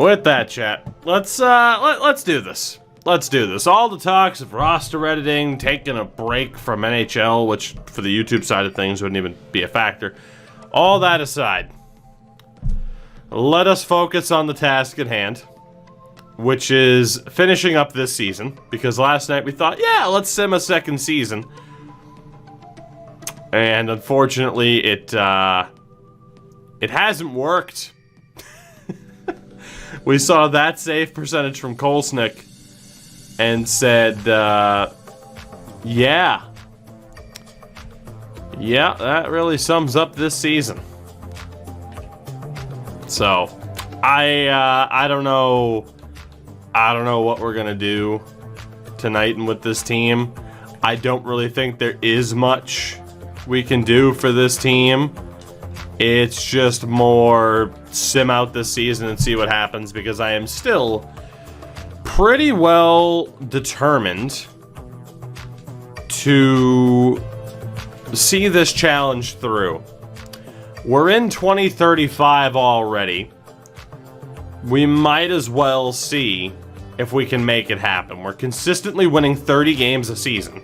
With that, chat, let's do this. Let's do this. All the talks of roster editing, taking a break from NHL, which for the YouTube side of things wouldn't even be a factor. All that aside, let us focus on the task at hand, which is finishing up this season. Because last night we thought, yeah, let's sim a second season. And unfortunately, it hasn't worked. We saw that save percentage from Kolesnik and said, yeah, that really sums up this season. So, I don't know what we're gonna do tonight and with this team. I don't really think there is much we can do for this team. It's just more sim out this season and see what happens, because I am still pretty well determined to see this challenge through. We're in 2035 already. We might as well see if we can make it happen. We're consistently winning 30 games a season.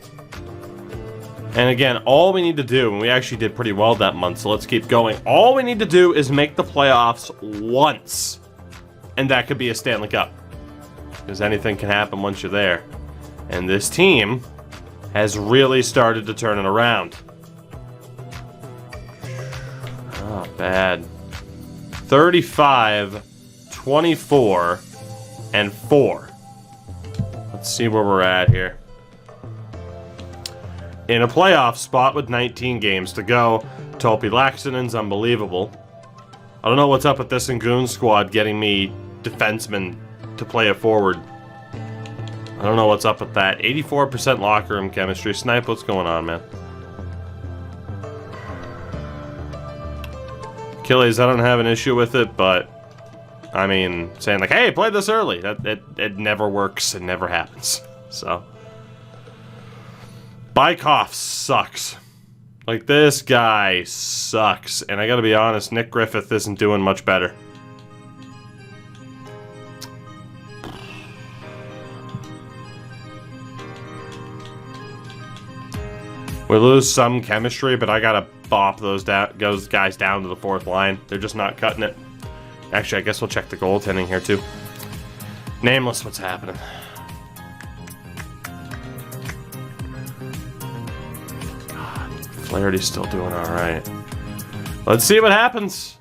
And again, all we need to do, and we actually did pretty well that month, so let's keep going. All we need to do is make the playoffs once. And that could be a Stanley Cup. Because anything can happen once you're there. And this team has really started to turn it around. Not bad. 35, 24, and 4. Let's see where we're at here. In a playoff spot with 19 games to go. Topi Laxtonen's unbelievable. I don't know what's up with this Goon squad getting me defensemen to play it forward. I don't know what's up with that. 84% locker room chemistry. Snipe, what's going on, man? Achilles, I don't have an issue with it, but I mean, saying like, hey, play this early. It never works. It never happens. So. Bykov sucks. Like, this guy sucks. And I gotta be honest, Nick Griffith isn't doing much better. We lose some chemistry, but I gotta bop those guys down to the fourth line. They're just not cutting it. Actually, I guess we'll check the goaltending here, too. Nameless, what's happening? Flaherty's still doing alright. Let's see what happens.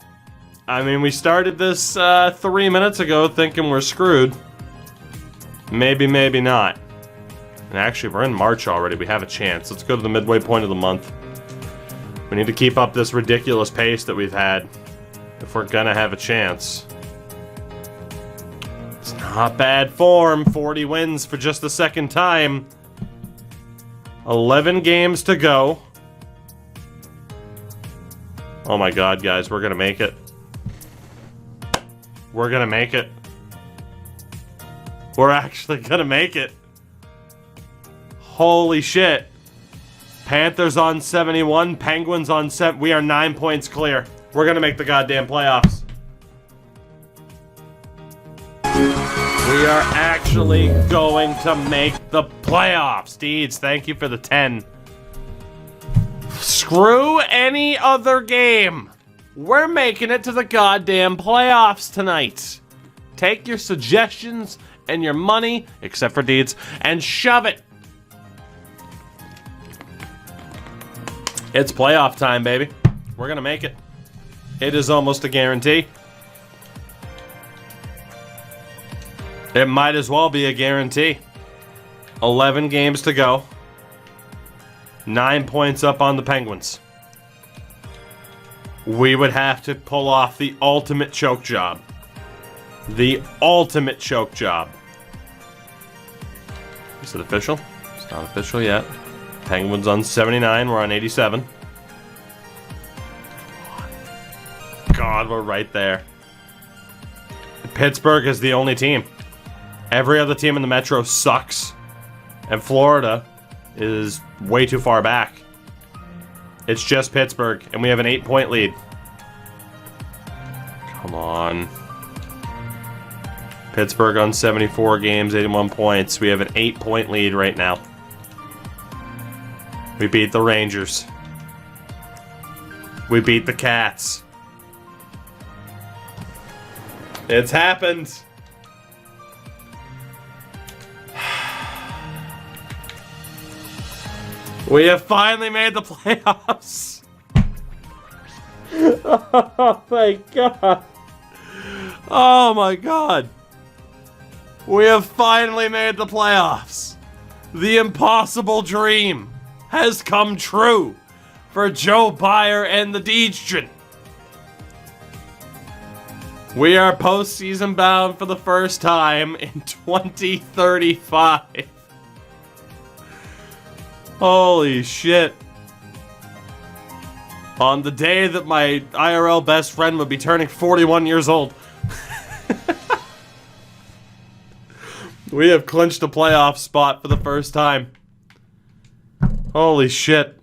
I mean, we started this 3 minutes ago thinking we're screwed. Maybe, maybe not. And actually, we're in March already. We have a chance. Let's go to the midway point of the month. We need to keep up this ridiculous pace that we've had if we're gonna have a chance. It's not bad form. 40 wins for just the second time. 11 games to go. Oh my god, guys, we're gonna make it. We're gonna make it. We're actually gonna make it. Holy shit. Panthers on 71, Penguins on 7. We are 9 points clear. We're gonna make the goddamn playoffs. We are actually going to make the playoffs. Deeds, thank you for the 10. Screw any other game. We're making it to the goddamn playoffs tonight. Take your suggestions and your money, except for Deeds, and shove it. It's playoff time, baby. We're gonna make it. It is almost a guarantee. It might as well be a guarantee. 11 games to go. 9 points up on the Penguins. We would have to pull off the ultimate choke job. The ultimate choke job. Is it official? It's not official yet. Penguins on 79, we're on 87. God, we're right there. Pittsburgh is the only team. Every other team in the Metro sucks. And Florida is way too far back. It's just Pittsburgh, and we have an 8-point lead. Come on. Pittsburgh on 74 games, 81 points. We have an 8-point lead right now. We beat the Rangers. We beat the Cats. It's happened. We have finally made the playoffs. Oh my god. Oh my god. We have finally made the playoffs. The impossible dream has come true for Joe Byer and the Deejin. We are postseason bound for the first time in 2035. Holy shit. On the day that my IRL best friend would be turning 41 years old. We have clinched a playoff spot for the first time. Holy shit.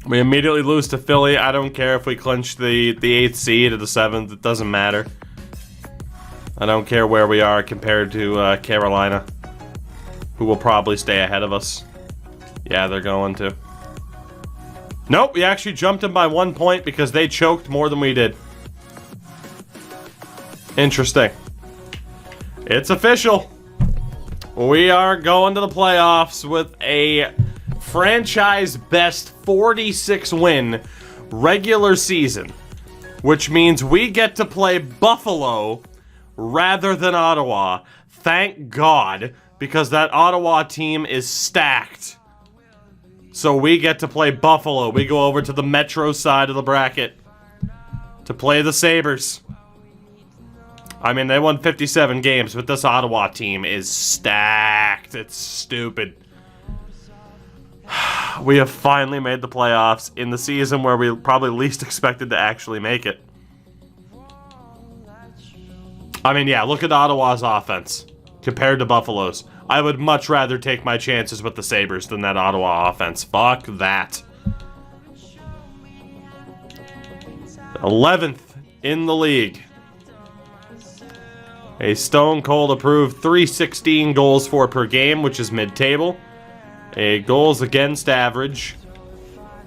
We immediately lose to Philly. I don't care if we clinch the 8th seed or the 7th. It doesn't matter. I don't care where we are compared to Carolina, who will probably stay ahead of us. Yeah, they're going to. Nope, we actually jumped them by 1 point because they choked more than we did. Interesting. It's official. We are going to the playoffs with a franchise best 46 win regular season, which means we get to play Buffalo rather than Ottawa. Thank God, because that Ottawa team is stacked. So we get to play Buffalo. We go over to the Metro side of the bracket to play the Sabres. I mean, they won 57 games, but this Ottawa team is stacked. It's stupid. We have finally made the playoffs in the season where we probably least expected to actually make it. I mean, yeah, look at Ottawa's offense compared to Buffalo's. I would much rather take my chances with the Sabres than that Ottawa offense. Fuck that. 11th in the league. A stone cold approved 316 goals for per game, which is mid-table. A goals against average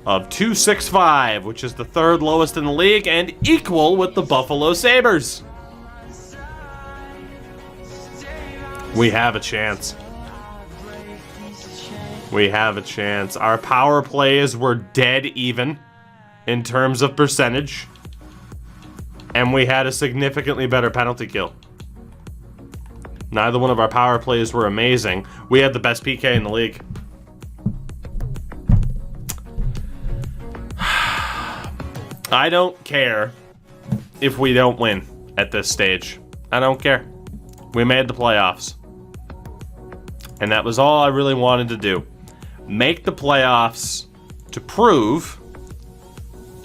of 265, which is the 3rd lowest in the league and equal with the Buffalo Sabres. We have a chance. We have a chance. Our power plays were dead even in terms of percentage, and we had a significantly better penalty kill. Neither one of our power plays were amazing. We had the best PK in the league. I don't care if we don't win at this stage. I don't care. We made the playoffs. And that was all I really wanted to do. Make the playoffs to prove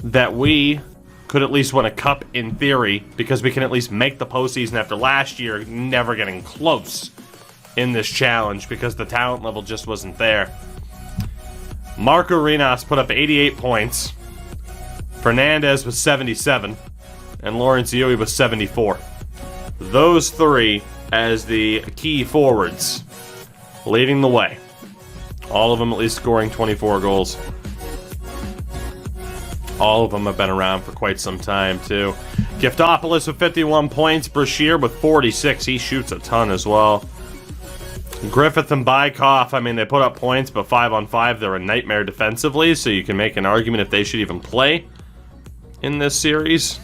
that we could at least win a cup in theory, because we can at least make the postseason after last year never getting close in this challenge because the talent level just wasn't there. Marco Rinas put up 88 points. Fernandez was 77. And Lawrence Yui was 74. Those three as the key forwards, leading the way. All of them at least scoring 24 goals. All of them have been around for quite some time, too. Giftopoulos with 51 points. Brashear with 46. He shoots a ton as well. Griffith and Bykoff, I mean, they put up points, but 5-on-5, they're a nightmare defensively, so you can make an argument if they should even play in this series.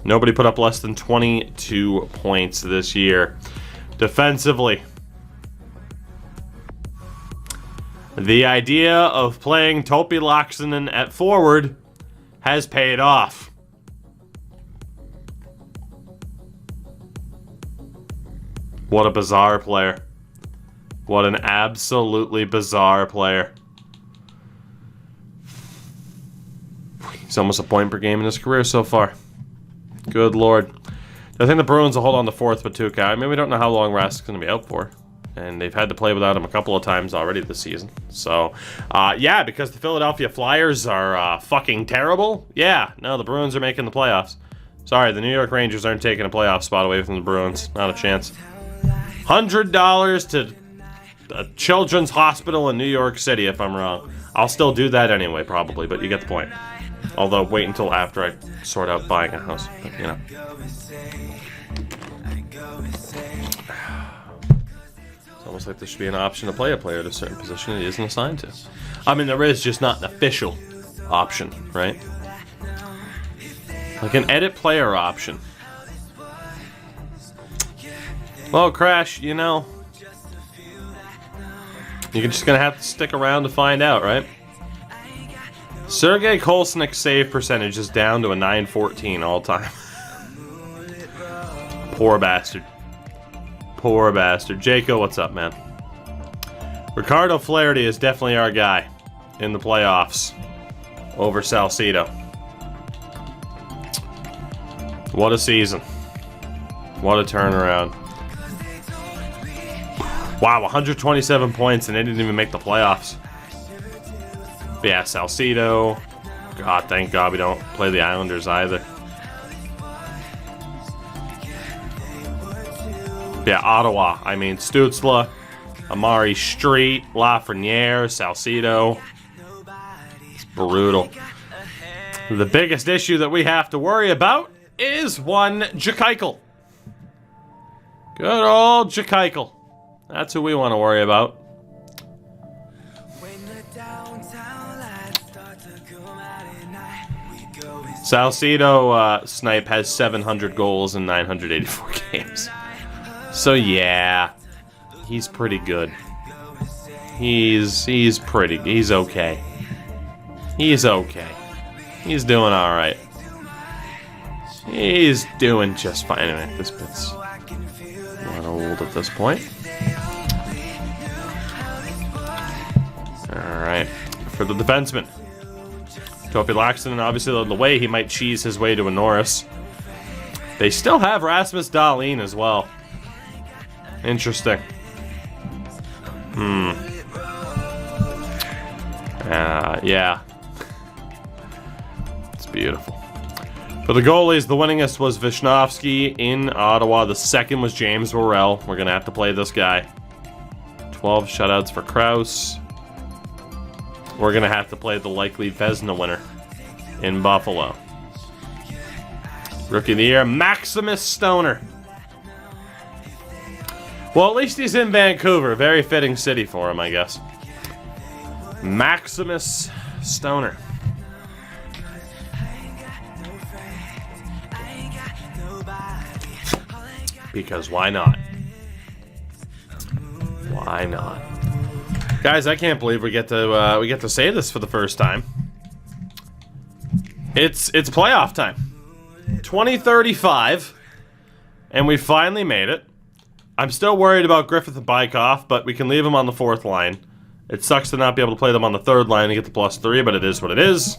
Nobody put up less than 22 points this year. Defensively, the idea of playing Topi Laaksonen at forward has paid off. What a bizarre player. What an absolutely bizarre player. He's almost a point per game in his career so far. Good lord. I think the Bruins will hold on to 4th with Tuukka. I mean, we don't know how long Rask's going to be out for. And they've had to play without him a couple of times already this season. So, yeah, because the Philadelphia Flyers are fucking terrible. Yeah, no, the Bruins are making the playoffs. Sorry, the New York Rangers aren't taking a playoff spot away from the Bruins. Not a chance. $100 to a children's hospital in New York City, if I'm wrong. I'll still do that anyway, probably, but you get the point. Although, wait until after I sort out buying a house. But, you know. It's almost like there should be an option to play a player at a certain position he isn't assigned to. I mean, there is, just not an official option, right? Like an edit player option. Well, Crash, you know, you're just going to have to stick around to find out, right? Sergei Kolesnik's save percentage is down to a 914 all time. Poor bastard. Poor bastard. Jaco, what's up, man? Ricardo Flaherty is definitely our guy in the playoffs over Salcido. What a season. What a turnaround. Wow, 127 points and they didn't even make the playoffs. But yeah, Salcido. God, thank God we don't play the Islanders either. Yeah, Ottawa. I mean, Stützle, Amari Street, Lafreniere, Salcido. It's brutal. The biggest issue that we have to worry about is one Jakeichel. Good old Jakeichel. That's who we want to worry about. Salcido Snipe has 700 goals in 984 games. So yeah, he's pretty good. He's okay. He's okay. He's doing all right. He's doing just fine. Anyway, this bit's not old at this point. All right, for the defenseman, Topi Laxton, obviously the way he might cheese his way to a Norris. They still have Rasmus Dahlin as well. Interesting. Yeah. It's beautiful. For the goalies, the winningest was Vishnofsky in Ottawa. The second was James Worrell. We're going to have to play this guy. 12 shutouts for Krause. We're going to have to play the likely Vezina winner in Buffalo. Rookie of the Year, Maximus Stoner. Well, at least he's in Vancouver. Very fitting city for him, I guess. Maximus Stoner. Because why not? Why not? Guys, I can't believe we get to say this for the first time. It's playoff time. 2035, and we finally made it. I'm still worried about Griffith and Bykoff, but we can leave them on the fourth line. It sucks to not be able to play them on the third line and get the +3, but it is what it is.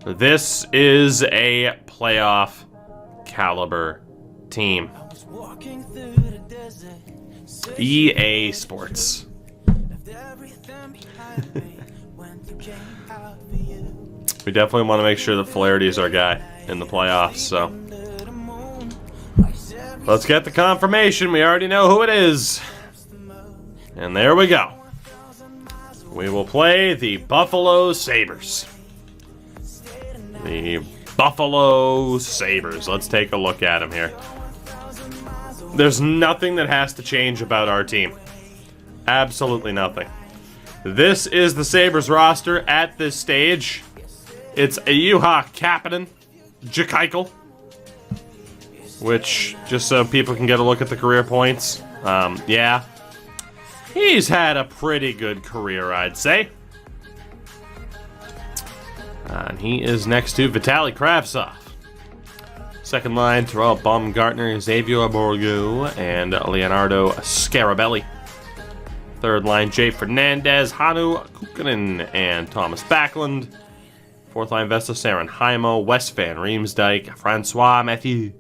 This is a playoff caliber team. EA Sports. We definitely want to make sure that Flaherty is our guy in the playoffs, so let's get the confirmation. We already know who it is. And there we go. We will play the Buffalo Sabres. The Buffalo Sabres. Let's take a look at them here. There's nothing that has to change about our team. Absolutely nothing. This is the Sabres roster at this stage. It's a Juha Kapanen, Jakeichel, which, just so people can get a look at the career points, yeah, he's had a pretty good career, I'd say. And he is next to Vitaly Kravtsov. Second line, Terrell Baumgartner, Xavier Bourgault, and Leonardo Scarabelli. Third line, Jay Fernandez, Hannu Kukkonen, and Thomas Backlund. Fourth line, Vesa Sarenheimo, Wes Van Riemsdyk, Francois Mathieu.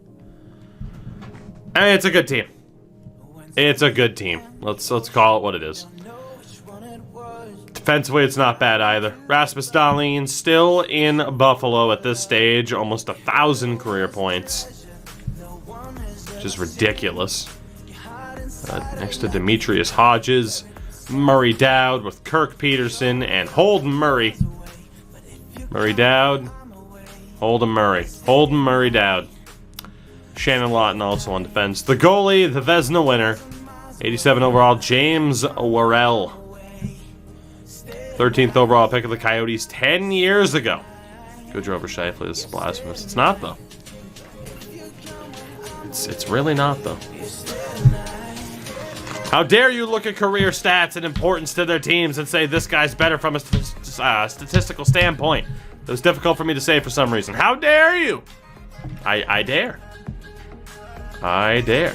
I mean, it's a good team. It's a good team. Let's call it what it is. Defensively, it's not bad either. Rasmus Dahlin still in Buffalo at this stage, almost 1,000 career points, which is ridiculous. Next to Demetrius Hodges, Murray Dowd with Kirk Peterson and Holden Murray. Murray Dowd, Holden Murray. Holden Murray Dowd. Shannon Lawton also on defense. The goalie, the Vezina winner, 87 overall, James Worrell. 13th overall pick of the Coyotes 10 years ago. Good over Scheifele. This is blasphemous. It's not, though. It's really not, though. How dare you look at career stats and importance to their teams and say this guy's better from a statistical standpoint. It was difficult for me to say for some reason. How dare you? I dare. I dare.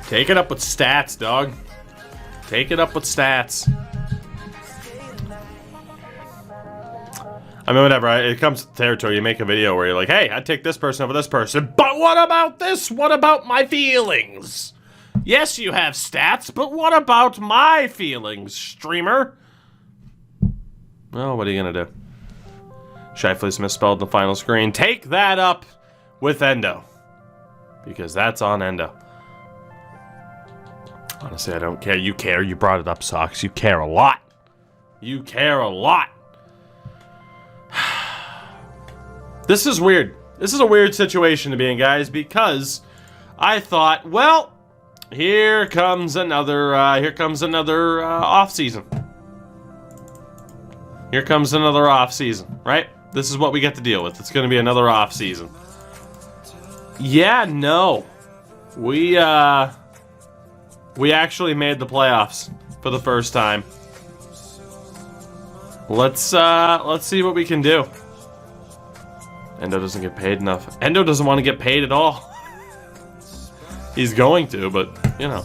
Take it up with stats, dog. Take it up with stats. I mean, whatever. It comes to territory. You make a video where you're like, hey, I'd take this person over this person. But what about this? What about my feelings? Yes, you have stats, but what about my feelings, streamer? Well, what are you going to do? Scheifele's misspelled in the final screen. Take that up with Endo. Because that's on Endo. Honestly, I don't care. You care. You brought it up, Sox. You care a lot. You care a lot. This is weird. This is a weird situation to be in, guys, because I thought, well, here comes another off season. Here comes another off season, right? This is what we get to deal with. It's going to be another off season. Yeah, no. We actually made the playoffs for the first time. Let's see what we can do. Endo doesn't get paid enough. Endo doesn't want to get paid at all. He's going to, but, you know.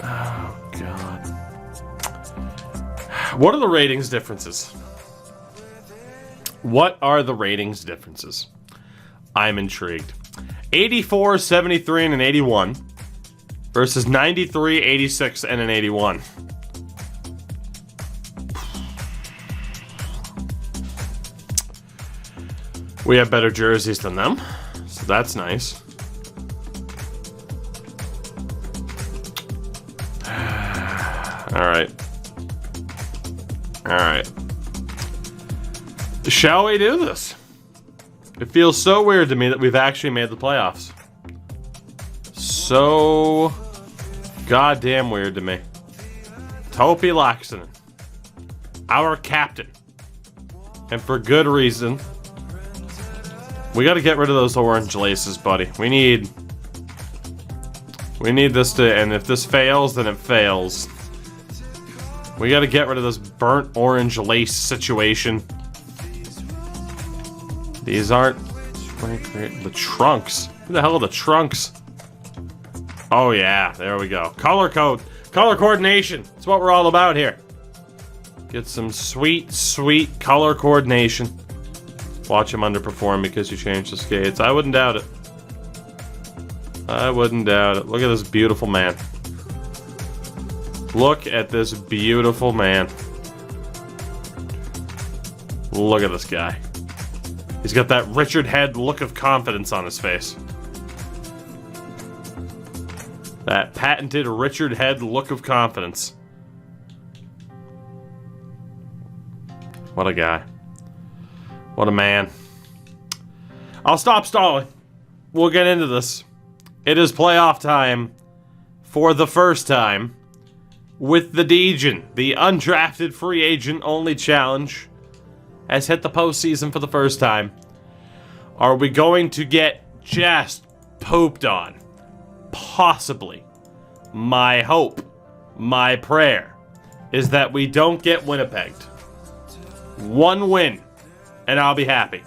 Oh, God. What are the ratings differences? What are the ratings differences? I'm intrigued. 84, 73, and an 81 versus 93, 86, and an 81. We have better jerseys than them, so that's nice. Alright. Alright. Shall we do this? It feels so weird to me that we've actually made the playoffs. So goddamn weird to me. Topi Laaksonen, our captain. And for good reason. We gotta get rid of those orange laces, buddy. We need this to, and if this fails, then it fails. We gotta get rid of this burnt orange lace situation. These aren't the trunks. Who the hell are the trunks? Oh yeah, there we go. Color code, color coordination. That's what we're all about here. Get some sweet, sweet color coordination. Watch him underperform because you changed the skates. I wouldn't doubt it. I wouldn't doubt it. Look at this beautiful man. Look at this beautiful man. Look at this guy. He's got that Richard Head look of confidence on his face. That patented Richard Head look of confidence. What a guy. What a man. I'll stop stalling. We'll get into this. It is playoff time for the first time with the Degen. The undrafted free agent only challenge has hit the postseason for the first time. Are we going to get just pooped on? Possibly. My hope, my prayer, is that we don't get Winnipegged. One win, and I'll be happy.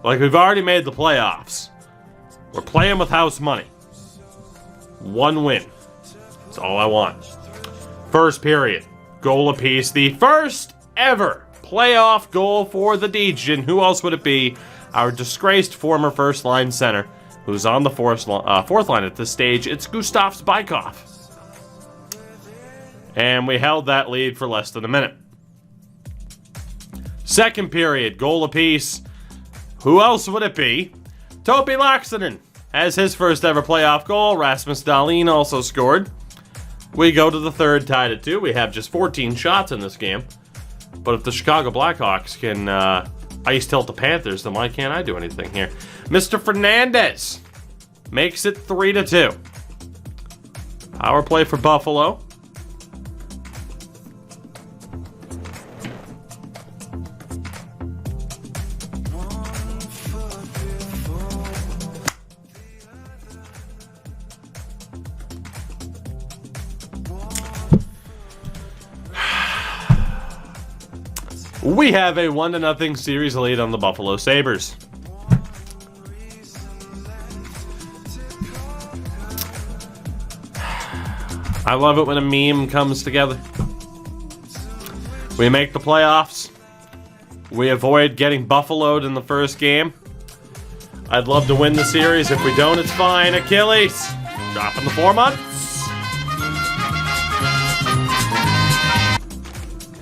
Like, we've already made the playoffs. We're playing with house money. One win. That's all I want. First period. Goal apiece. The first ever playoff goal for the Degen. Who else would it be? Our disgraced former first-line center, who's on the fourth line at this stage. It's Gustav Spykov. And we held that lead for less than a minute. Second period, goal apiece. Who else would it be? Topi Laaksonen has his first ever playoff goal. Rasmus Dahlin also scored. We go to the third, tied at 2. We have just 14 shots in this game. But if the Chicago Blackhawks can ice tilt the Panthers, then why can't I do anything here? Mr. Fernandez makes it 3-2. Power play for Buffalo. We have a 1-0 series lead on the Buffalo Sabres. I love it when a meme comes together. We make the playoffs. We avoid getting buffaloed in the first game. I'd love to win the series. If we don't, it's fine. Achilles, dropping the 4 months.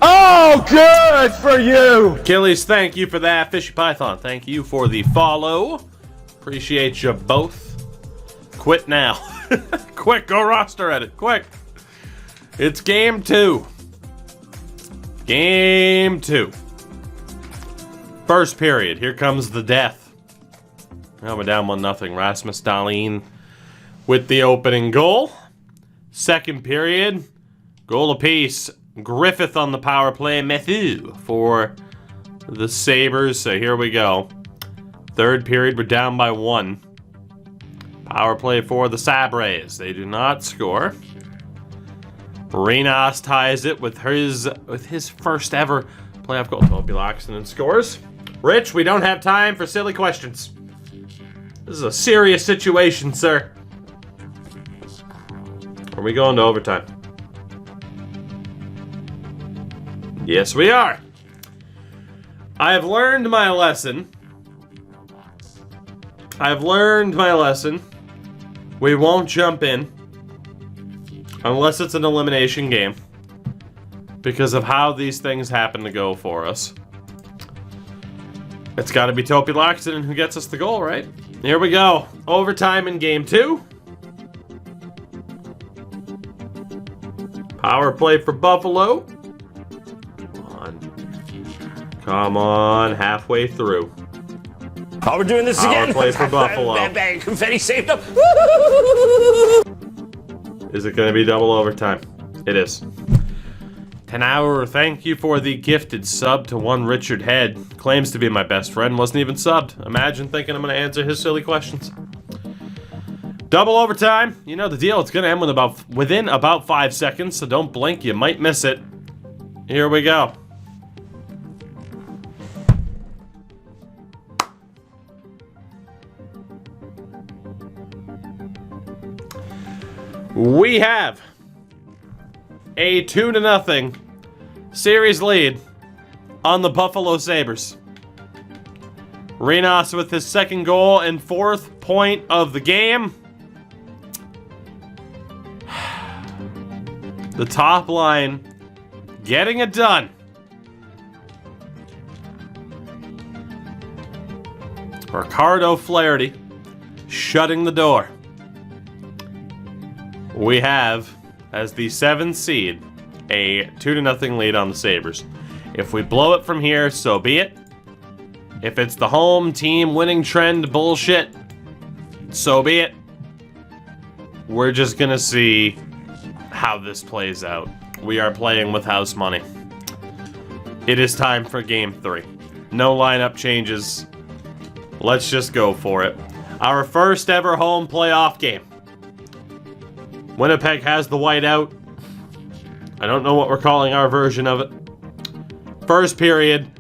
Oh, good for you! Achilles, thank you for that. Fishy Python, thank you for the follow. Appreciate you both. Quit now. Quick, go roster edit. Quick. It's game 2. Game 2. First period. Here comes the death. Now we're down 1-0. Rasmus Dahlin with the opening goal. Second period. Goal apiece. Griffith on the power play. Matthew for the Sabres. So here we go. Third period, we're down by 1. Power play for the Sabres. They do not score. Renas ties it with his first ever playoff goal. Topi Laaksonen scores. Rich, we don't have time for silly questions. This is a serious situation, sir. Are we going to overtime? Yes, we are. I have learned my lesson. I've learned my lesson. We won't jump in unless it's an elimination game because of how these things happen to go for us. It's got to be Topi Laaksonen who gets us the goal, right? Here we go. Overtime in game 2. Power play for Buffalo. Come on, halfway through. Oh, we're doing this again. Power play for Buffalo. Bang, bang, confetti saved up. Is it going to be double overtime? It is. 10 hour, thank you for the gifted sub to one Richard Head. Claims to be my best friend, wasn't even subbed. Imagine thinking I'm going to answer his silly questions. Double overtime. You know the deal. It's going to end within about 5 seconds, so don't blink. You might miss it. Here we go. We have a 2-0 series lead on the Buffalo Sabres. Renas with his second goal and 4th point of the game. The top line getting it done. Ricardo Flaherty shutting the door. We have, as the 7th seed, a 2-0 lead on the Sabres. If we blow it from here, so be it. If it's the home team winning trend bullshit, so be it. We're just gonna see how this plays out. We are playing with house money. It is time for game 3. No lineup changes. Let's just go for it. Our first ever home playoff game. Winnipeg has the white out. I don't know what we're calling our version of it. First period.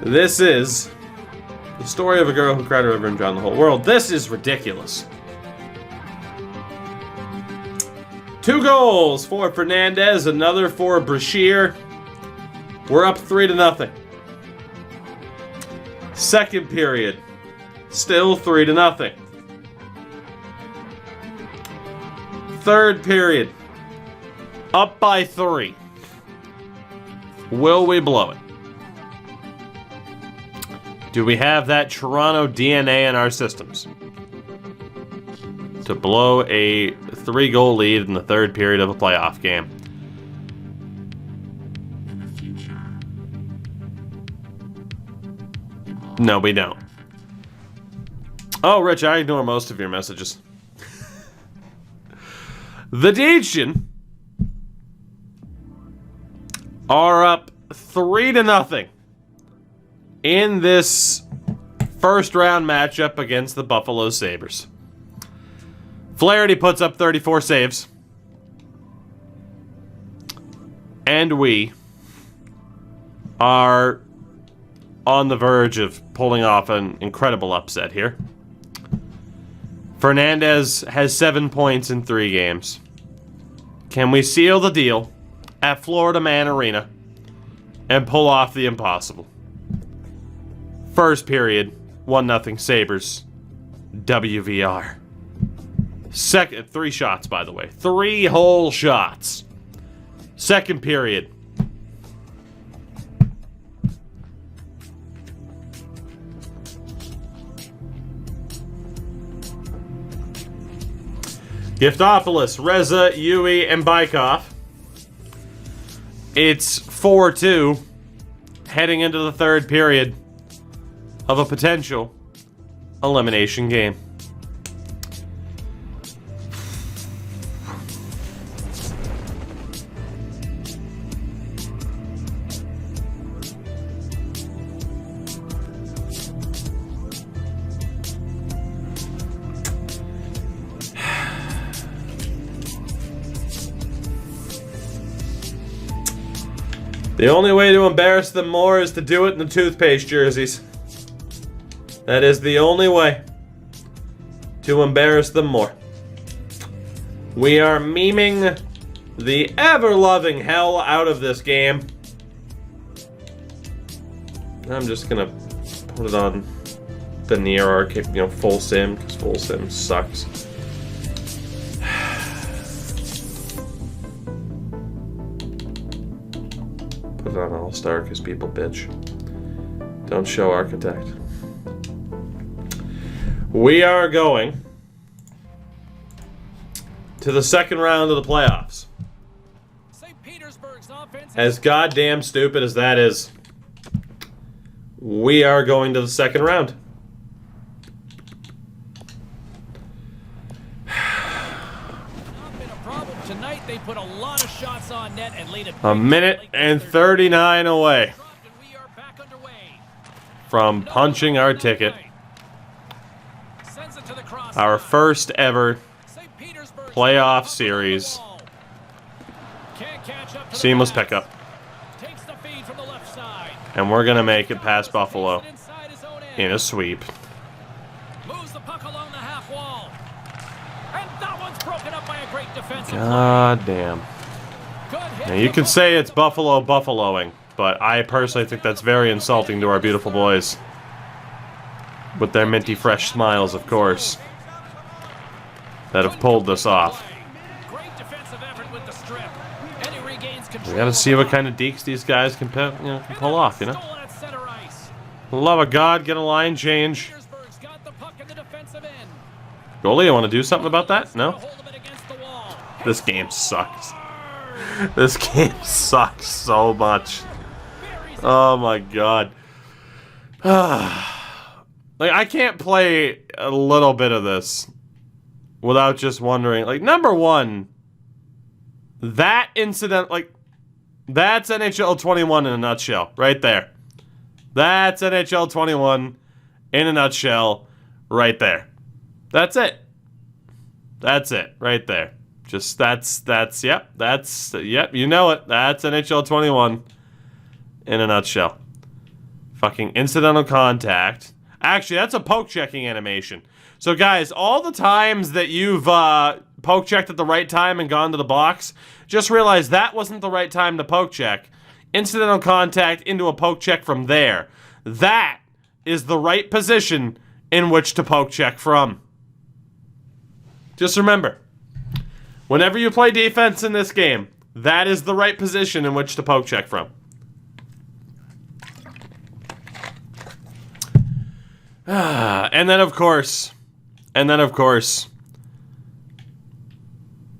This is the story of a girl who cried a river and drowned the whole world. This is ridiculous. 2 goals for Fernandez, another for Brashear. We're up 3-0. Second period, still 3-0. Third period, up by 3. Will we blow it? Do we have that Toronto DNA in our systems to blow a 3-goal lead in the third period of a playoff game? No, we don't. Oh, Rich, I ignore most of your messages. The Deitchen are up 3-0 in this first round matchup against the Buffalo Sabres. Flaherty puts up 34 saves. And we are on the verge of pulling off an incredible upset here. Fernandez has 7 points in 3 games. Can we seal the deal at Florida Man Arena and pull off the impossible? First period, 1-0 Sabres. WVR. Second, 3 shots, by the way. 3 whole shots. Second period. Giftopoulos, Reza, Yui, and Bykov. It's 4-2 heading into the third period of a potential elimination game. The only way to embarrass them more is to do it in the toothpaste jerseys. That is the only way to embarrass them more. We are memeing the ever-loving hell out of this game. I'm just gonna put it on the near arcade, full sim, because full sim sucks. Put it on All-Star because people bitch. Don't show Architect. We are going to the second round of the playoffs. As goddamn stupid as that is, we are going to the second round. A minute and 39 away from punching our ticket. Our first ever playoff series. Seamless pickup. And we're going to make it past Buffalo in a sweep. God damn. Now you can say it's Buffalo buffaloing, but I personally think that's very insulting to our beautiful boys. With their minty fresh smiles, of course, that have pulled this off. We gotta see what kind of deeks these guys can pull off, Love of God, get a line change. Goalie, you want to do something about that? No? This game sucks. This game sucks so much. Oh my god. Like, I can't play a little bit of this without just wondering, like, number one, that incident, like, that's NHL 21 in a nutshell, right there. That's NHL 21 in a nutshell, right there. That's it. That's it, right there. Just, yep, you know it. That's NHL 21 in a nutshell. Fucking incidental contact. Actually, that's a poke checking animation. So guys, all the times that you've poke checked at the right time and gone to the box, just realize that wasn't the right time to poke check. Incidental contact into a poke check from there. That is the right position in which to poke check from. Just remember, whenever you play defense in this game, that is the right position in which to poke check from. And then of course,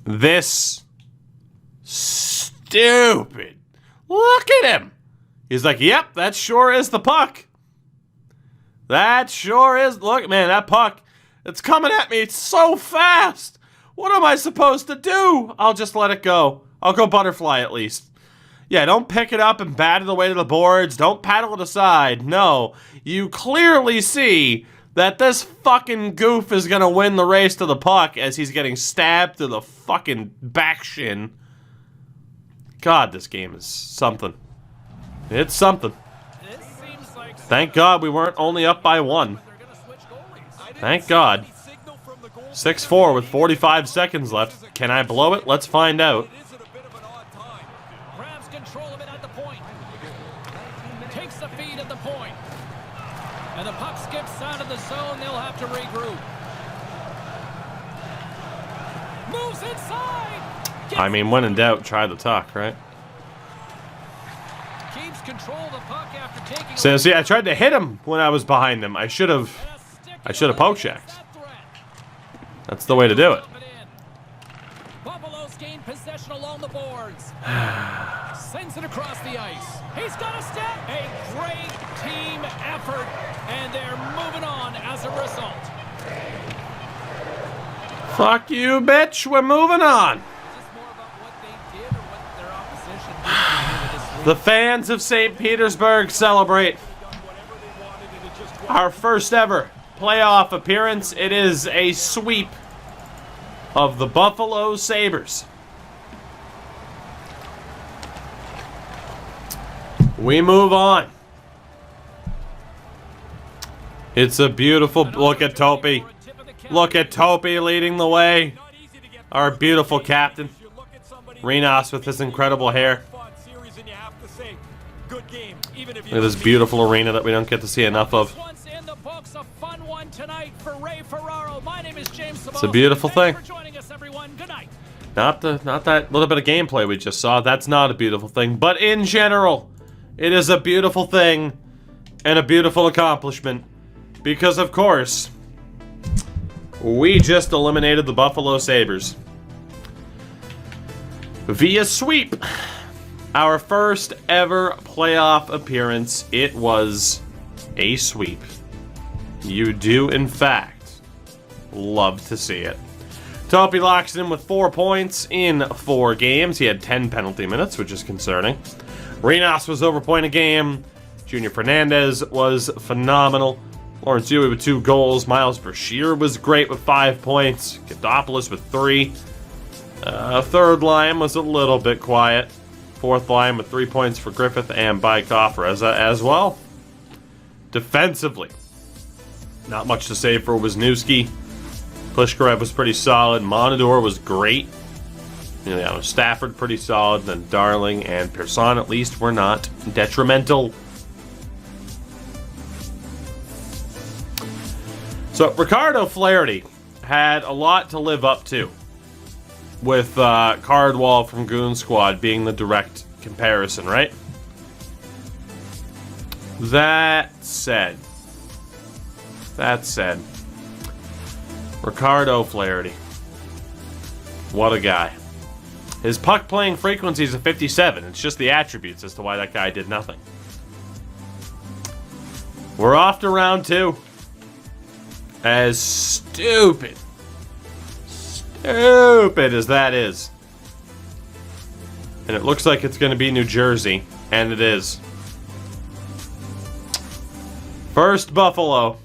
this stupid. Look at him. He's like, yep, that sure is the puck. That sure is. Look, man, that puck, it's coming at me. It's so fast. What am I supposed to do? I'll just let it go. I'll go butterfly at least. Yeah, don't pick it up and bat it away to the boards. Don't paddle it aside. No, you clearly see that this fucking goof is going to win the race to the puck as he's getting stabbed through the fucking back shin. God, this game is something. It's something. Thank God we weren't only up by 1. Thank God. 6-4 with 45 seconds left. Can I blow it? Let's find out. Grabs control of it at the point. Takes the feed at the point. And the puck skips out of the zone. They'll have to regroup. Moves inside. I mean, when in doubt, try the tuck, right? Keeps control of the puck after taking. So see, I tried to hit him when I was behind him. I should have poke checked. That's the way to do it. Buffalo's gained possession along the boards. Sends it across the ice. He's got a step. A great team effort, and they're moving on as a result. Fuck you, bitch. We're moving on. The fans of St. Petersburg celebrate our first ever playoff appearance. It is a sweep of the Buffalo Sabres. We move on. It's a beautiful look at Topi. Look at Topi leading the way. Our beautiful captain. Renas with his incredible hair. Look at this beautiful arena that we don't get to see enough of. It's a beautiful thing. Not that little bit of gameplay we just saw. That's not a beautiful thing. But in general, it is a beautiful thing and a beautiful accomplishment. Because, of course, we just eliminated the Buffalo Sabres via sweep. Our first ever playoff appearance. It was a sweep. You do, in fact, love to see it. Topi locks in with 4 points in 4 games. He had 10 penalty minutes, which is concerning. Renas was over point a game. Junior Fernandez was phenomenal. Lawrence Huey with 2 goals. Miles Brashear was great with 5 points. Gadopoulos with 3. Third line was a little bit quiet. Fourth line with 3 points for Griffith and Bykov as well. Defensively, not much to say for Wisniewski. Plishkarev was pretty solid. Monador was great. Stafford pretty solid. Then Darling and Persson at least were not detrimental. So Ricardo Flaherty had a lot to live up to, with Cardwall from Goon Squad being the direct comparison, right? That said, Ricardo Flaherty, what a guy. His puck playing frequency is a 57. It's just the attributes as to why that guy did nothing. We're off to round 2. As stupid as that is. And it looks like it's going to be New Jersey. And it is. First Buffalo.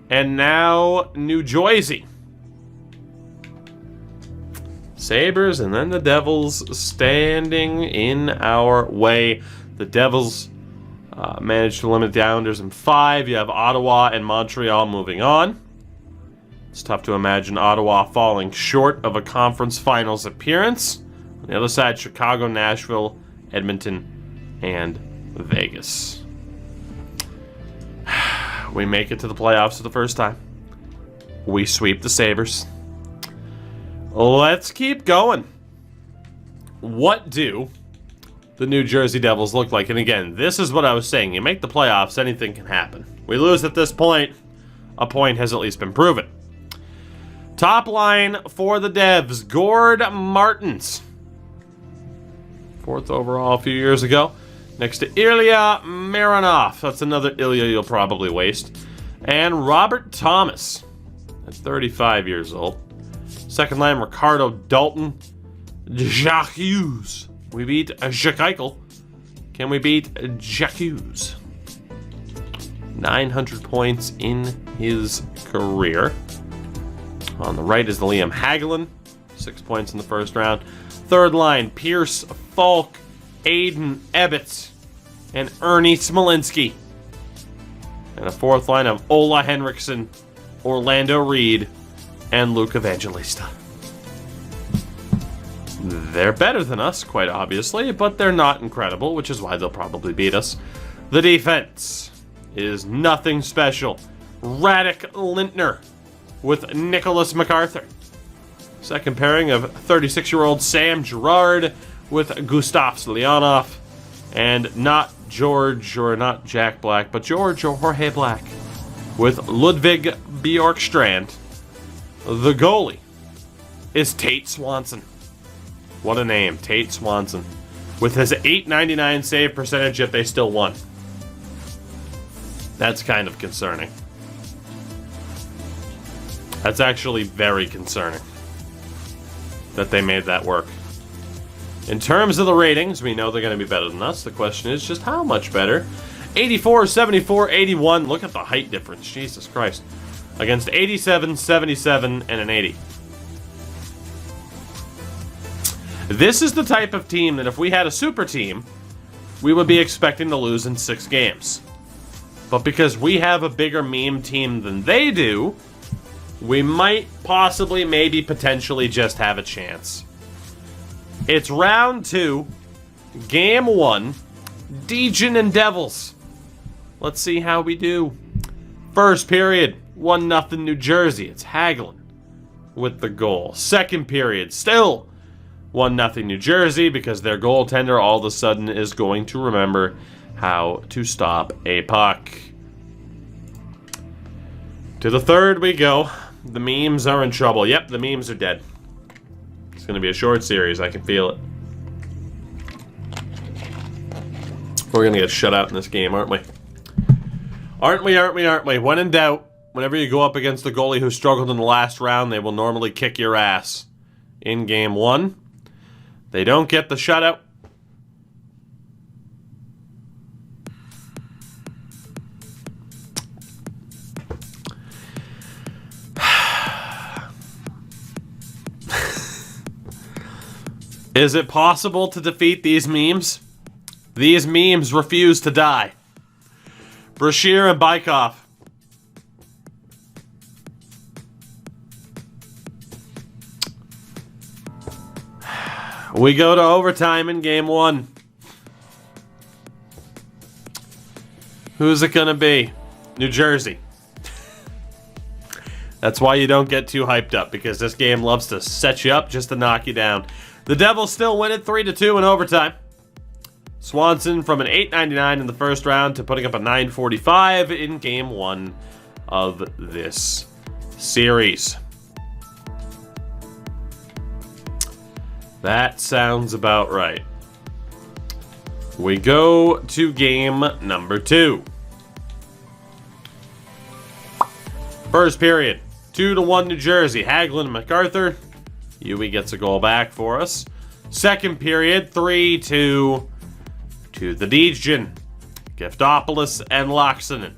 And now New Jersey. Sabres and then the Devils standing in our way. The Devils managed to limit the Islanders in 5. You have Ottawa and Montreal moving on. It's tough to imagine Ottawa falling short of a conference finals appearance. On the other side, Chicago, Nashville, Edmonton, and Vegas. We make it to the playoffs for the first time. We sweep the Sabres. Let's keep going. What do the New Jersey Devils look like? And again, this is what I was saying. You make the playoffs, anything can happen. We lose at this point, a point has at least been proven. Top line for the Devs, Gord Martins. 4th overall a few years ago. Next to Ilya Marinov. That's another Ilya you'll probably waste. And Robert Thomas. At 35 years old. Second line, Ricardo Dalton. Jacques Hughes. We beat Jacques Eichel. Can we beat Jacques Hughes? 900 points in his career. On the right is the Liam Hagelin. 6 points in the first round. Third line, Pierce Falk, Aiden Ebbets, and Ernie Smolinski. And a fourth line of Ola Henriksen, Orlando Reed, and Luke Evangelista. They're better than us, quite obviously, but they're not incredible, which is why they'll probably beat us. The defense is nothing special. Radek Lintner with Nicholas MacArthur. Second pairing of 36-year-old Sam Girard with Gustav Leonov. And not George, or not Jack Black, but George or Jorge Black with Ludwig Bjorkstrand. The goalie is Tate Swanson. What a name, Tate Swanson. With his .899 save percentage, yet they still won. That's kind of concerning. That's actually very concerning that they made that work. In terms of the ratings, we know they're going to be better than us. The question is just how much better. 84, 74, 81. Look at the height difference. Jesus Christ. Against 87, 77, and an 80. This is the type of team that if we had a super team, we would be expecting to lose in 6 games. But because we have a bigger meme team than they do, we might possibly, maybe, potentially just have a chance. It's round 2, game 1, Degen and Devils. Let's see how we do. First period, 1-0 New Jersey. It's Hagelin with the goal. Second period, still 1-0 New Jersey, because their goaltender all of a sudden is going to remember how to stop a puck. To the third we go. The memes are in trouble. Yep, the memes are dead. It's going to be a short series. I can feel it. We're going to get shut out in this game, aren't we? Aren't we? When in doubt, whenever you go up against the goalie who struggled in the last round, they will normally kick your ass. In game 1, they don't get the shutout. Is it possible to defeat these memes? These memes refuse to die. Brashear and Bykov. We go to overtime in game 1. Who's it gonna be? New Jersey. That's why you don't get too hyped up, because this game loves to set you up just to knock you down. The Devils still win it 3-2 in overtime. Swanson from an .899 in the first round to putting up a .945 in game 1 of this series. That sounds about right. We go to game number 2. First period, 2-1 New Jersey. Hagelin and MacArthur. Huey gets a goal back for us. Second period, 3-2 to the Degen. Giftopoulos and Laaksonen.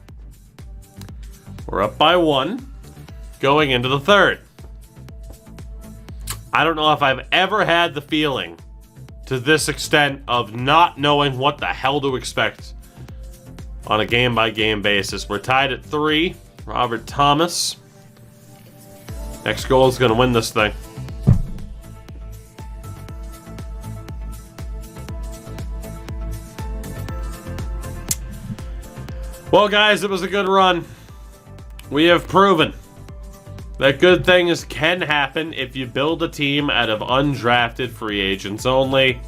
We're up by 1 going into the third. I don't know if I've ever had the feeling to this extent of not knowing what the hell to expect on a game-by-game basis. We're tied at 3. Robert Thomas Next goal is going to win this thing. Well, guys, it was a good run. We have proven that good things can happen if you build a team out of undrafted free agents only.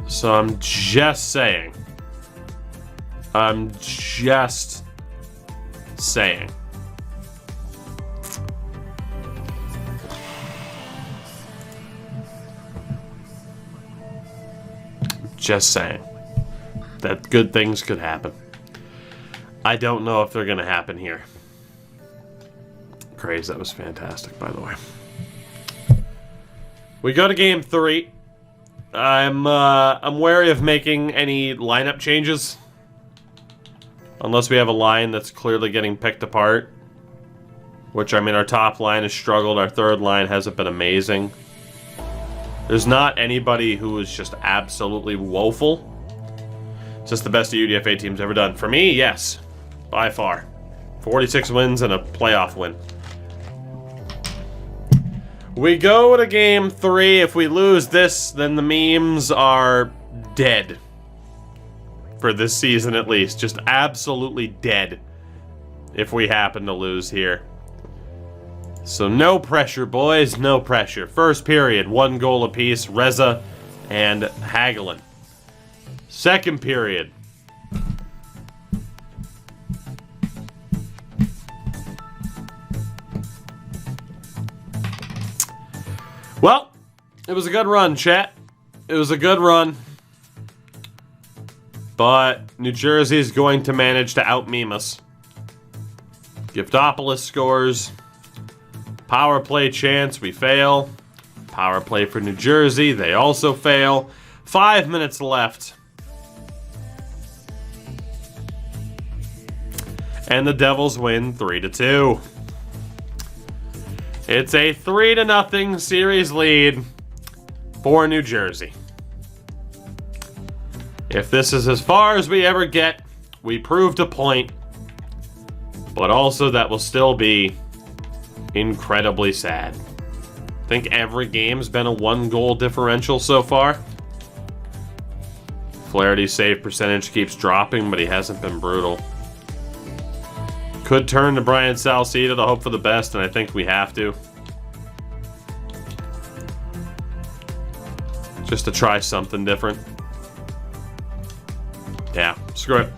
So I'm just saying. Just saying that good things could happen. I don't know if they're going to happen here. Craze, that was fantastic, by the way. We go to game 3. I'm wary of making any lineup changes. Unless we have a line that's clearly getting picked apart. Which, I mean, our top line has struggled. Our third line hasn't been amazing. There's not anybody who is just absolutely woeful. It's just the best the UDFA team's ever done. For me, yes. By far. 46 wins and a playoff win. We go to game 3. If we lose this, then the memes are dead. For this season, at least. Just absolutely dead. If we happen to lose here. So no pressure, boys. No pressure. First period, 1 goal apiece. Reza and Hagelin. Second period. Well, it was a good run, chat. It was a good run. But New Jersey is going to manage to out-meme us. Giftopoulos scores. Power play chance, we fail. Power play for New Jersey, they also fail. 5 minutes left. And the Devils win 3-2. It's a 3-0 series lead for New Jersey. If this is as far as we ever get, we proved a point. But also that will still be incredibly sad. I think every game's been a 1-goal differential so far. Flaherty's save percentage keeps dropping, but he hasn't been brutal. Could turn to Brian Salcedo to hope for the best, and I think we have to. Just to try something different. Yeah, screw it.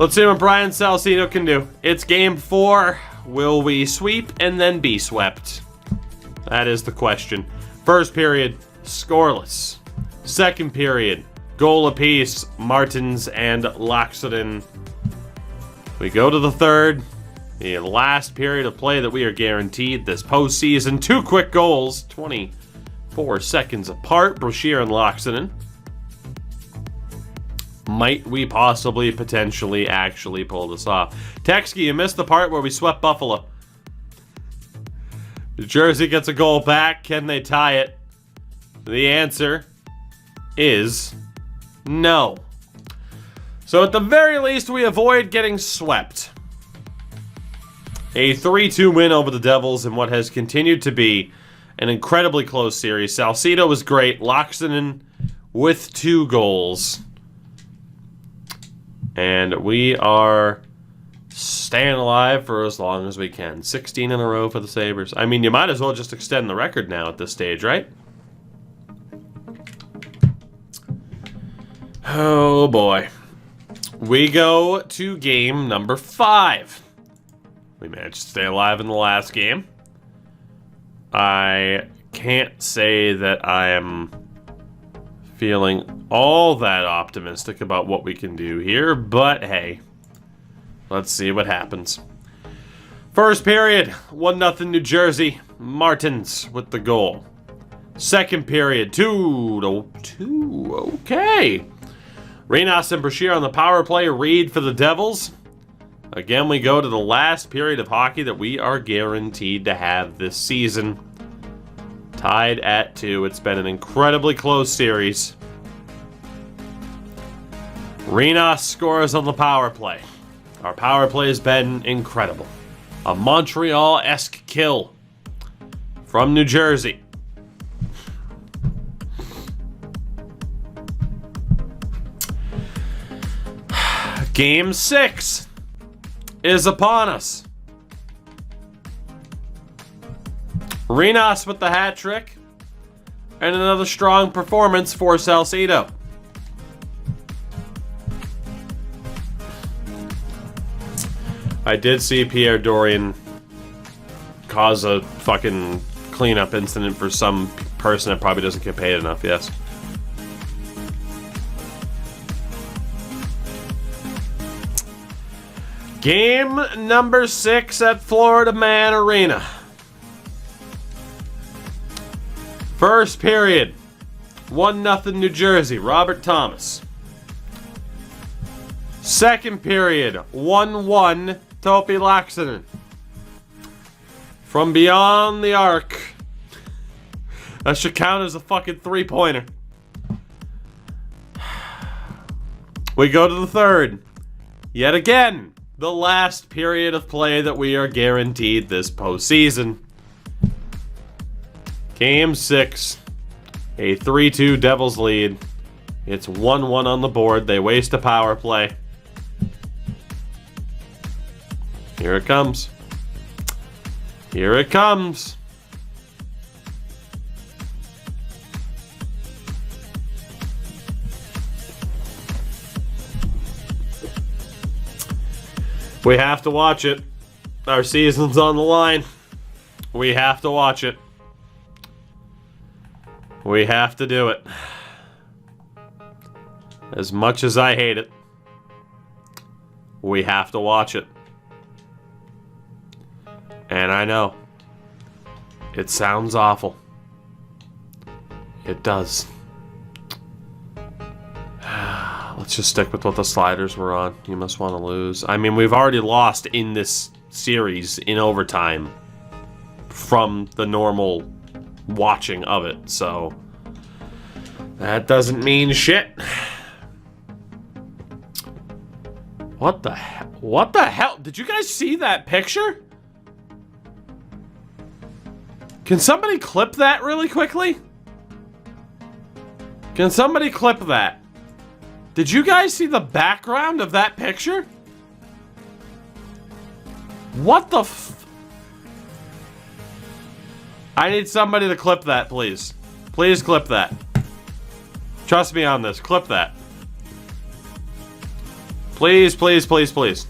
Let's see what Brian Salcedo can do. It's game 4. Will we sweep and then be swept? That is the question. First period, scoreless. Second period, goal apiece, Martins and Loxodon. We go to the third. The last period of play that we are guaranteed this postseason. 2 quick goals, 24 seconds apart. Brashear and Loxodon. Might we possibly, potentially, actually pull this off? Texky, you missed the part where we swept Buffalo. New Jersey gets a goal back. Can they tie it? The answer is no. So at the very least, we avoid getting swept. A 3-2 win over the Devils in what has continued to be an incredibly close series. Salcedo was great. Loxodon with 2 goals. And we are staying alive for as long as we can. 16 in a row for the Sabres. I mean, you might as well just extend the record now at this stage, right? Oh, boy. We go to game number 5. We managed to stay alive in the last game. I can't say that I am feeling all that optimistic about what we can do here, but hey, let's see what happens. First period, 1-0 New Jersey. Martins with the goal. Second period, 2-2. Okay. Renas and Brashear on the power play. Reed for the Devils. Again, we go to the last period of hockey that we are guaranteed to have this season. Tied at 2. It's been an incredibly close series. Renas scores on the power play. Our power play has been incredible. A Montreal-esque kill from New Jersey. Game 6 is upon us. Renas with the hat trick. And another strong performance for Salcedo. I did see Pierre Dorian cause a fucking cleanup incident for some person that probably doesn't get paid enough, yes. Game number 6 at Florida Man Arena. First period, 1-0 New Jersey, Robert Thomas. Second period, 1-1 Topi Laaksonen. From beyond the arc. That should count as a fucking 3-pointer. We go to the third. Yet again, the last period of play that we are guaranteed this postseason. Game 6, a 3-2 Devils lead. It's 1-1 on the board. They waste a power play. Here it comes. Here it comes. We have to watch it. Our season's on the line. We have to watch it. We have to do it. As much as I hate it, we have to watch it. And I know, it sounds awful. It does. Let's just stick with what the sliders were on. You must want to lose. I mean, we've already lost in this series in overtime from the normal watching of it, so that doesn't mean shit. What the hell? What the hell? Did you guys see that picture? Can somebody clip that really quickly? Can somebody clip that? Did you guys see the background of that picture? What the f... I need somebody to clip that, please. Please clip that. Trust me on this. Clip that. Please, please, please, please.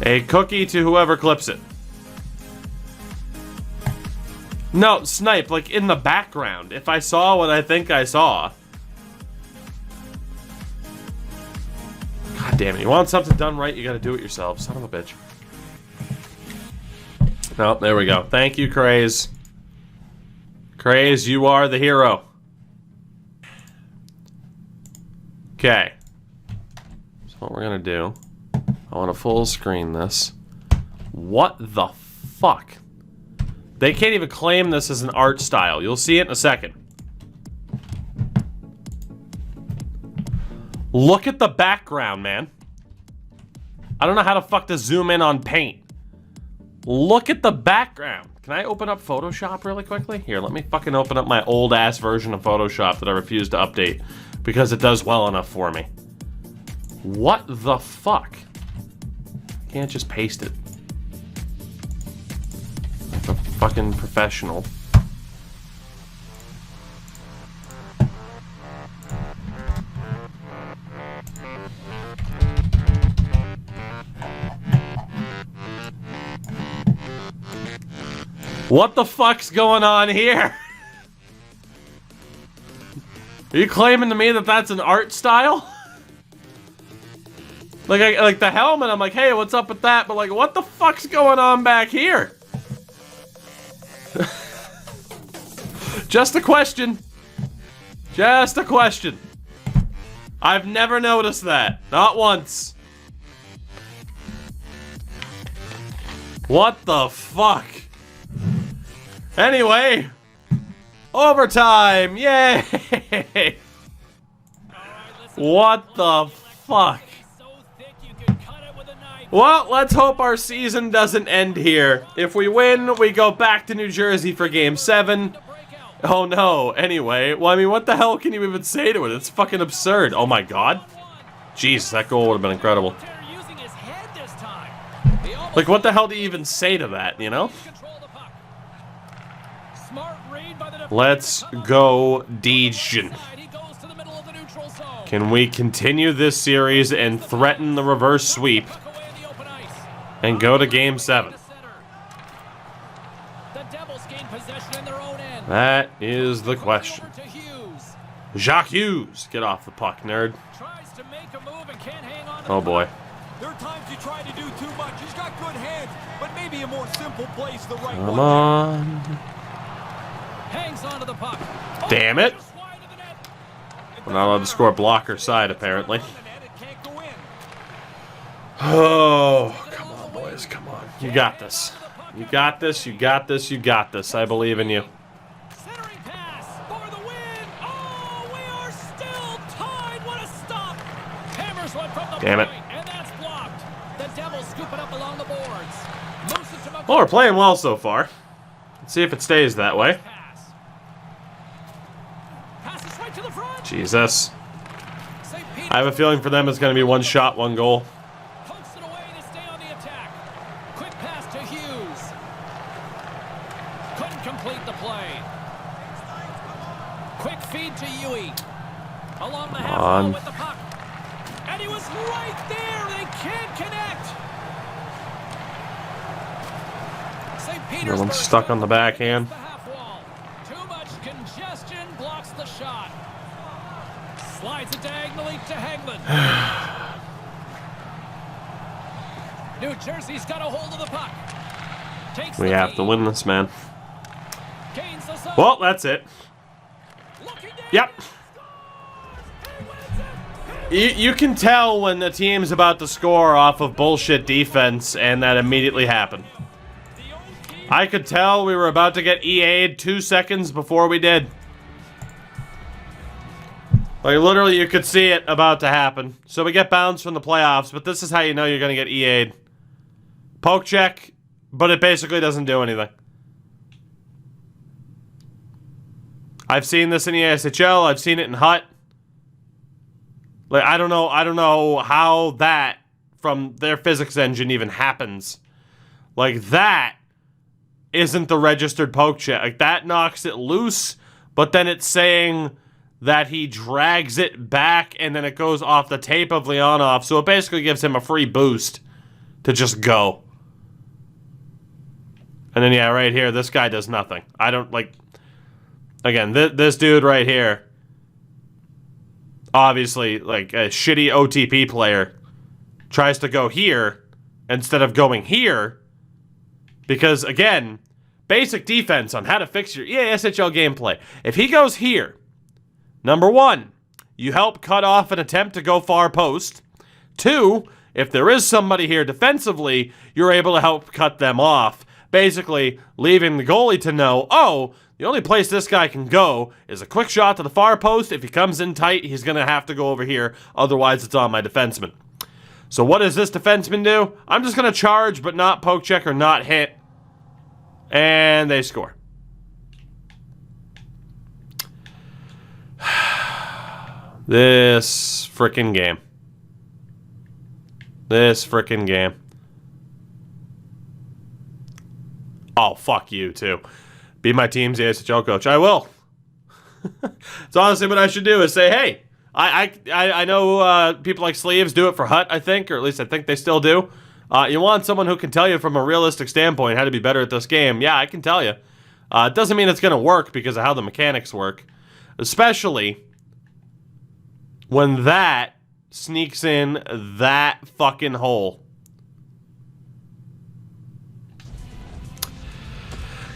A cookie to whoever clips it. No, snipe, like in the background. If I saw what I think I saw. God damn it. You want something done right, you gotta do it yourself. Son of a bitch. Oh, there we go. Thank you, Craze. Craze, you are the hero. Okay. So what we're gonna do, I want to full screen this. What the fuck? They can't even claim this as an art style. You'll see it in a second. Look at the background, man. I don't know how the fuck to zoom in on paint. Look at the background. Can I open up Photoshop really quickly? Here, let me fucking open up my old ass version of Photoshop that I refuse to update because it does well enough for me. What the fuck? Can't just paste it. Like a fucking professional. What the fuck's going on here? Are you claiming to me that that's an art style? Like the helmet, I'm like, hey, what's up with that? But like, what the fuck's going on back here? Just a question. Just a question. I've never noticed that. Not once. What the fuck? Anyway. Overtime. Yay. What the fuck? Well, let's hope our season doesn't end here. If we win, we go back to New Jersey for Game 7. Oh no, anyway. Well, I mean, what the hell can you even say to it? It's fucking absurd. Oh my god. Jeez, that goal would have been incredible. Like, what the hell do you even say to that, you know? Let's go, Dejan. Can we continue this series and threaten the reverse sweep and go to Game 7? That is the question. Jacques Hughes, get off the puck, nerd. Oh boy. There are times you try to do too much. He's got good hands, but maybe a more simple place the right Come on. Hangs onto the puck. Damn it. We're not allowed to score blocker side, apparently. Oh, come on, boys, come on. You got this. You got this, you got this, you got this. I believe in you. Centering pass for the win. Oh, we are still tied. What a stop. Hammers one from the Damn it. point, and that's blocked. The Devils scoop it up along the boards. Moves it to Well, we're playing well so far. Let's see if it stays that way. Passes right to the front. Jesus. I have a feeling for them it's going to be one shot, one goal. Pokes it away to stay on the attack. Quick pass to Hughes. Couldn't complete the play. Quick feed to Yui. Along the half wall with the puck. And he was right there. They can't connect. St. Petersburg. Everyone's stuck on the backhand. The half wall. Too much congestion blocks the shot. Slides it diagonally to Hagman. New Jersey's got a hold of the puck. Takes We the have to lead. win this, man. Gains the zone. Well, that's it. Looking down. Yep. You can tell when the team's about to score off of bullshit defense, and that immediately happened. I could tell we were about to get EA'd 2 seconds before we did. Like, literally, you could see it about to happen. So we get bounced from the playoffs, but this is how you know you're going to get EA'd. Poke check, but it basically doesn't do anything. I've seen this in the ASHL. I've seen it in Hut. Like, I don't know how that, from their physics engine, even happens. Like, that isn't the registered poke check. Like, that knocks it loose, but then it's saying that he drags it back, and then it goes off the tape of Leonov, so it basically gives him a free boost to just go. And then, yeah, right here, this guy does nothing. I don't, like... Again, this dude right here, obviously, like, a shitty OTP player, tries to go here instead of going here, because, again, basic defense on how to fix your EASHL gameplay. If he goes here, number one, you help cut off an attempt to go far post. 2, if there is somebody here defensively, you're able to help cut them off. Basically, leaving the goalie to know, oh, the only place this guy can go is a quick shot to the far post. If he comes in tight, he's going to have to go over here. Otherwise, it's on my defenseman. So what does this defenseman do? I'm just going to charge, but not poke check or not hit. And they score. This frickin' game. This frickin' game. Oh, fuck you, too. Be my team's ASHL coach. I will. It's honestly what I should do is say, hey, I know people like Sleeves do it for Hut, I think, or at least I think they still do. You want someone who can tell you from a realistic standpoint how to be better at this game. Yeah, I can tell you. It doesn't mean it's going to work because of how the mechanics work. Especially when that sneaks in that fucking hole.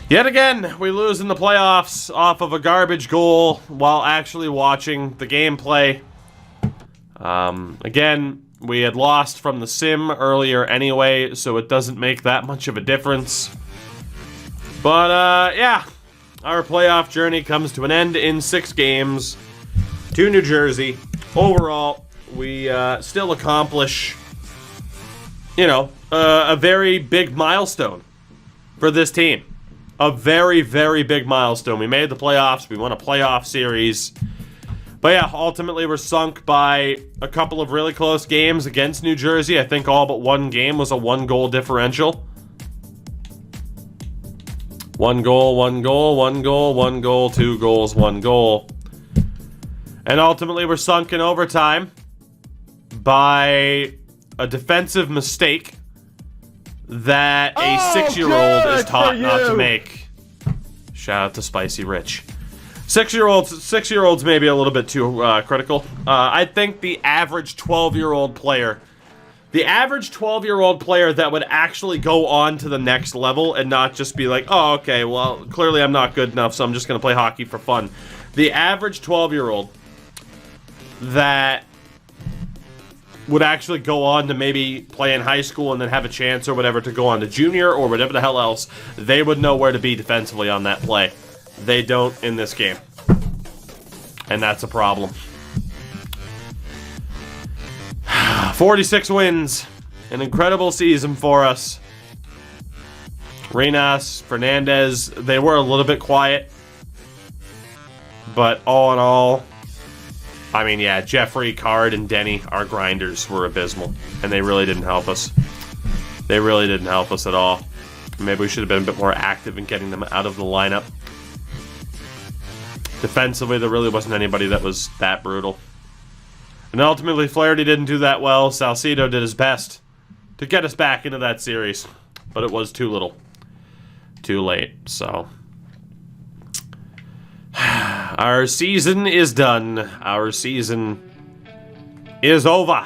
Yet again, we lose in the playoffs off of a garbage goal while actually watching the gameplay. Again, we had lost from the sim earlier anyway, so it doesn't make that much of a difference. But, yeah, our playoff journey comes to an end in 6 games to New Jersey. Overall, we still accomplish you know, a very big milestone for this team. A very, very big milestone. We made the playoffs. We won a playoff series. But yeah, ultimately we're sunk by a couple of really close games against New Jersey. I think all but one game was a 1-goal differential. 1 goal, 1 goal, 1 goal, 1 goal, 2 goals, 1 goal. And ultimately we're sunk in overtime by a defensive mistake that a 6-year-old is taught not to make. Shout out to Spicy Rich. 6-year-olds may be a little bit too critical. I think the average 12-year-old player that would actually go on to the next level and not just be like, oh, okay, well, clearly I'm not good enough, so I'm just going to play hockey for fun. The average 12-year-old that would actually go on to maybe play in high school and then have a chance or whatever to go on to junior or whatever the hell else, they would know where to be defensively on that play. They don't in this game. And that's a problem. 46 wins. An incredible season for us. Reynas, Fernandez, they were a little bit quiet. But all in all, I mean, yeah, Jeffrey, Card, and Denny, our grinders, were abysmal. And they really didn't help us. They really didn't help us at all. Maybe we should have been a bit more active in getting them out of the lineup. Defensively, there really wasn't anybody that was that brutal. And ultimately, Flaherty didn't do that well. Salcido did his best to get us back into that series. But it was too little. Too late, so... Our season is done. Our season is over.